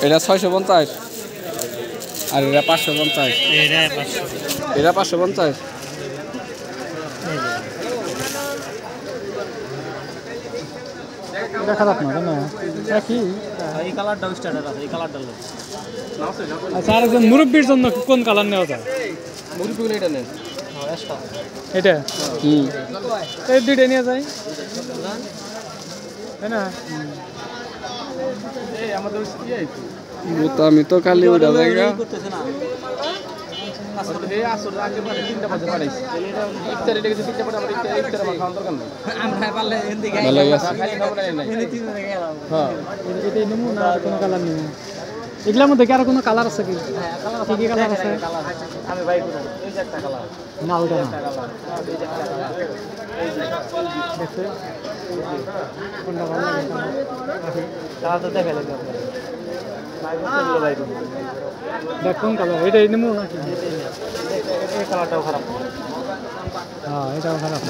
এটা 650 আর এটা 550 এটা 550 এটা খারাপ না না কি এই কালারটা স্ট্যান্ডার্ড আছে এই কালারটা লোক আচ্ছা আরেকজন মুরব্বির জন্য কোন কালার নেওয়া যায় মুরগিগুলো এটা নেন এটা এই দুইটা নিয়ে যায় তাই না আমি তো খালি ওটা জায়গা করতেছে না আমরা পারলে হিন্দি গাই ভালো আছে এটাই নেবো না আর কোনো কালার নেবো এগুলোর মধ্যে কি আর কোনো কালার আছে কি কি কালার আছে আমি ভাই এই যে একটা কালার না ওটা না দেখতে কোনটা ভালো লাগে কালার তো দেখে লাগে দেখ কোন কালার এটাই নেবো নাকি এই কালারটাও খারাপ হ্যাঁ এটাও খারাপ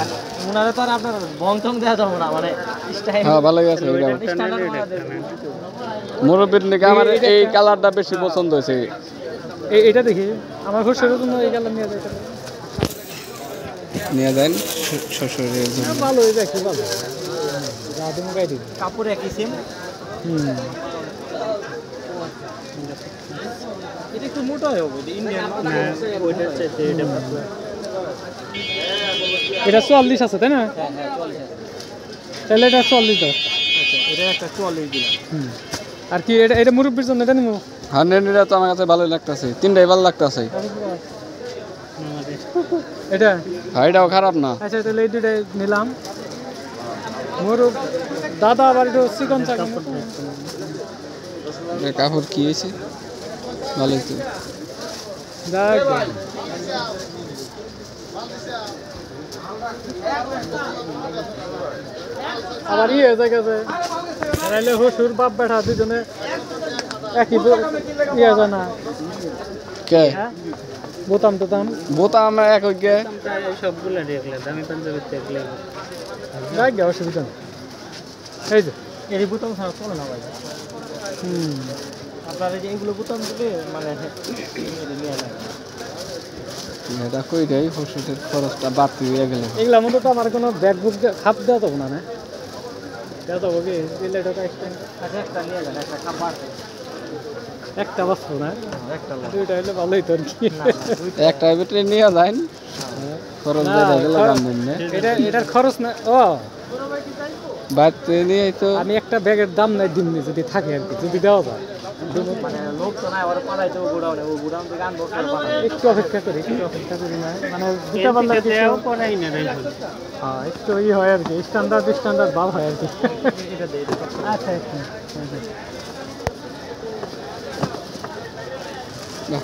ওনারা তো আর আপনার বং টং দেওয়া যাবো না মানে স্টাইল হ্যাঁ ভালো আছে মুরব্বির নাকি আমার এই কালারটা বেশি পছন্দ হয়েছে এটা দেখি আমার শ্বশুরের জন্য এই কালার নিয়ে যায় নিয়ে যান শ্বশুরের জন্য ভালো হয়ে যায় কি ভালো যা তুমি গাই দিবি কাপড় একই সেম এটা একটু মোটা হবে ইন্ডিয়ান ওইটার চাইতে এটা 44 আছে তাই না হ্যাঁ 40 তাহলে এটা 40 দাও আচ্ছা এটা একটা 40 দিলাম আর কি এটা এটা মুরব্বির জন্য এটা নিবো 100 তো আমার কাছে ভালো লাগতেছে তিনটাই ভালো লাগতেছে এটা হ্যাঁ এটাও খারাপ না আচ্ছা তাহলে এই দুটাই নিলাম মুরব দাদা আবার একটু চিকন চাকন কাপড় কি হয়েছে ভালো তো দেখ আবার ইয়ে হয়ে গেছে নাইলে শ্বশুর বাপ বেটা দুজনে একই ইয়ে যায় না কে বোতাম টোতাম বোতাম এক গে সবগুলো দেখলে দামি পাঞ্জাবির দেখলে দেখ গে অসুবিধা নেই এই যে এই বোতাম ছাড়া চলে না ভাই আপনারা যে এইগুলো বোতাম দেবে মানে নিয়ে যায় এটা কই দেয় ওষুধের খরচটা বাড়তি হয়ে গেল এগুলোর মধ্যে তো আমার কোনো ব্যাগ বুক খাপ দেওয়া তো না দেওয়া তো কি দিলে ঢোকা একটা নিয়ে যান একটা খাবার একটা বস্তু না একটা দুইটা হলে ভালোই তো কি একটা ভিতরে নিয়ে যান খরচ বেড়ে গেল এটা এটার খরচ না ও বাড়তি নিয়ে তো আমি একটা ব্যাগের দাম নাই দিমনি যদি থাকে আর কি যদি দেওয়া যায় মানে লোক তো নাই ওরা পালাইছে ও গোডাউনে ও গোডাউন থেকে আনবো একটু অপেক্ষা করি না মানে দুটা পাল্লা দেও করাই না রে হ্যাঁ একটু ই হয় আর কি স্ট্যান্ডার্ড ভাব হয় আর কি এটা দে আচ্ছা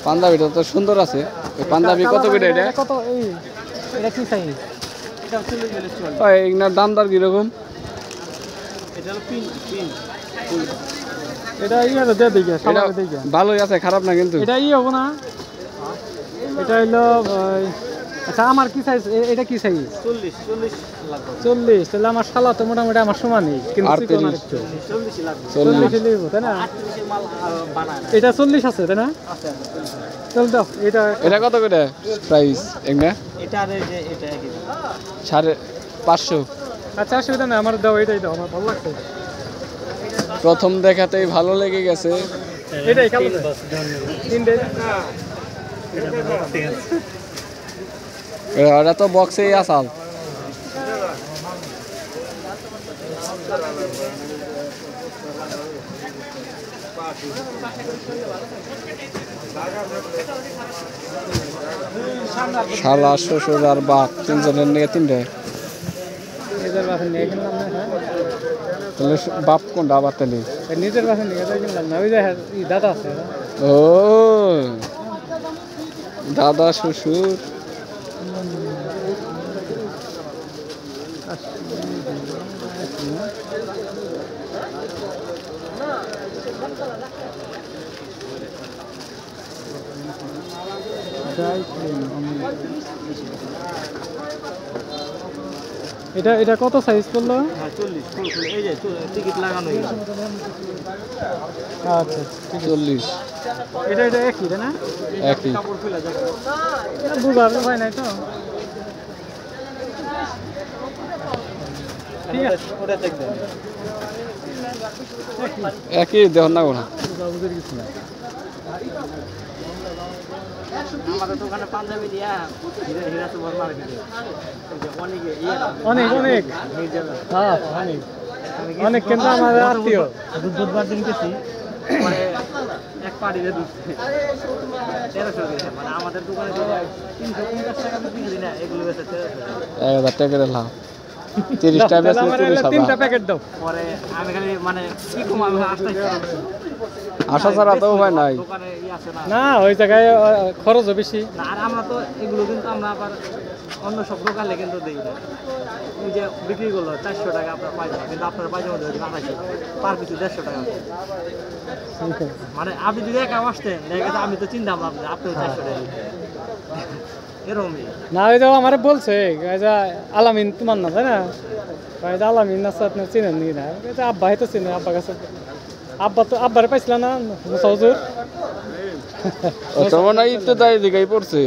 পাঞ্জাবিটা তো সুন্দর আছে ওই পাঞ্জাবি কত করে এটা কত এই এটা কি সাইজ এটা চলে গেলে চল এইনার দাম দর কিরকম এটা হলো পিন এটা ইয়ে দিয়ে দিকে সামনে দিকে ভালোই আছে খারাপ না কিন্তু এটা ই হবে না এটা হলো আচ্ছা আমার কি সাইজ এটা কি সাইজ 40 লাগবে 40 তাহলে আমার শালা তো মোটামুটি আমার সমানই কিন্তু চিকন আরেকটু 40 লাগবে 40 লিখব তাই না 38 এর মাল বানায় না এটা 40 আছে তাই না আছে চল দাও এটা কত করে প্রাইস এগনা এটা আর এই যে এটা একই 550 আচ্ছা অসুবিধা নেই আমার দাও এটাই দাও আমার ভালো লাগছে প্রথম দেখাতেই ভালো লেগে গেছে এটাই কালো তিনটে ওটা তো বক্সেই আসাল শালা শ্বশুর আর বাপ তিনজনের নিয়ে তিনটে নিজের বাসা নিয়ে কিনলাম না তাহলে বাপ কোনটা আবার তাহলে নিজের বাসা নিয়ে কিনলাম না ওই যে দাদা আছে ও দাদা শ্বশুর এটা এটা কত সাইজ পড়লো? হ্যাঁ 40 ফুল ফুল এই যে টিকিট লাগানো হয়েছে। আচ্ছা 40 এটা এটা একই তাই না? একই কাপড় খুলে যাবে। এটা বুঝার হয় নাই তো। ঠিক আছে ওটা চেক দেন। একই দেখুন না ওরা বুঝার কিছু না। আমাদের দোকানে পাঞ্জাবি দিয়া হীরা সুপার মার্কেটে অনেকে অনেক অনেক হ্যাঁ অনেক অনেক কিন্তু আমাদের আত্মীয় বুধবার দিন গেছি পরে এক পাড়িতে ঢুকছে 1300 দিয়েছে মানে আমাদের দোকানে 350 টাকা বিক্রি করি না এগুলো বেচে 1300 1000 টাকা দিলাম 30 টাকা বেচলে আমার 30 তিনটা প্যাকেট দাও। পরে আমি খালি মানে কি কম আমি আশা ছাড়া তো উপায় নাই দোকানে আছে না না ওই জায়গায় খরচও বেশি। না আর আমরা তো এগুলো কিন্তু আমরা আবার অন্য সব দোকানে কিন্তু দিই না ওই যে বিক্রি করলো 400 টাকা আপনার পাইজামা কিন্তু আপনার পাইজামা যদি না থাকে পার পিছু 150 টাকা মানে আপনি যদি একা আসতেন দেখা আমি তো চিন্তা ভাবনা আপনিও 400 টাকা এরকমই না ওই যাও আমার বলছে যা আলামিন তোমার না তাই না আলামিন না আপনার চিনেন নি না আব্বা হয়তো চিনে আব্বা কাছে আব্বা তো আব্বারে পাইছিল না সহজুর তোমার নাই তো তাই দিকেই পড়ছে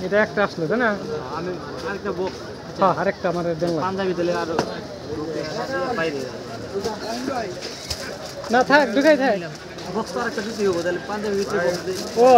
এটা একটা আসলো তাই না? আমি আরেকটা বক্স হ্যাঁ আরেকটা আমার দেন পাঞ্জাবি দিলে আরো বাইরে না থাক ঢুকাই থাক বক্স তো আরেকটা দিতে হবে তাহলে পাঞ্জাবি ভিতরে বক্স দিই ও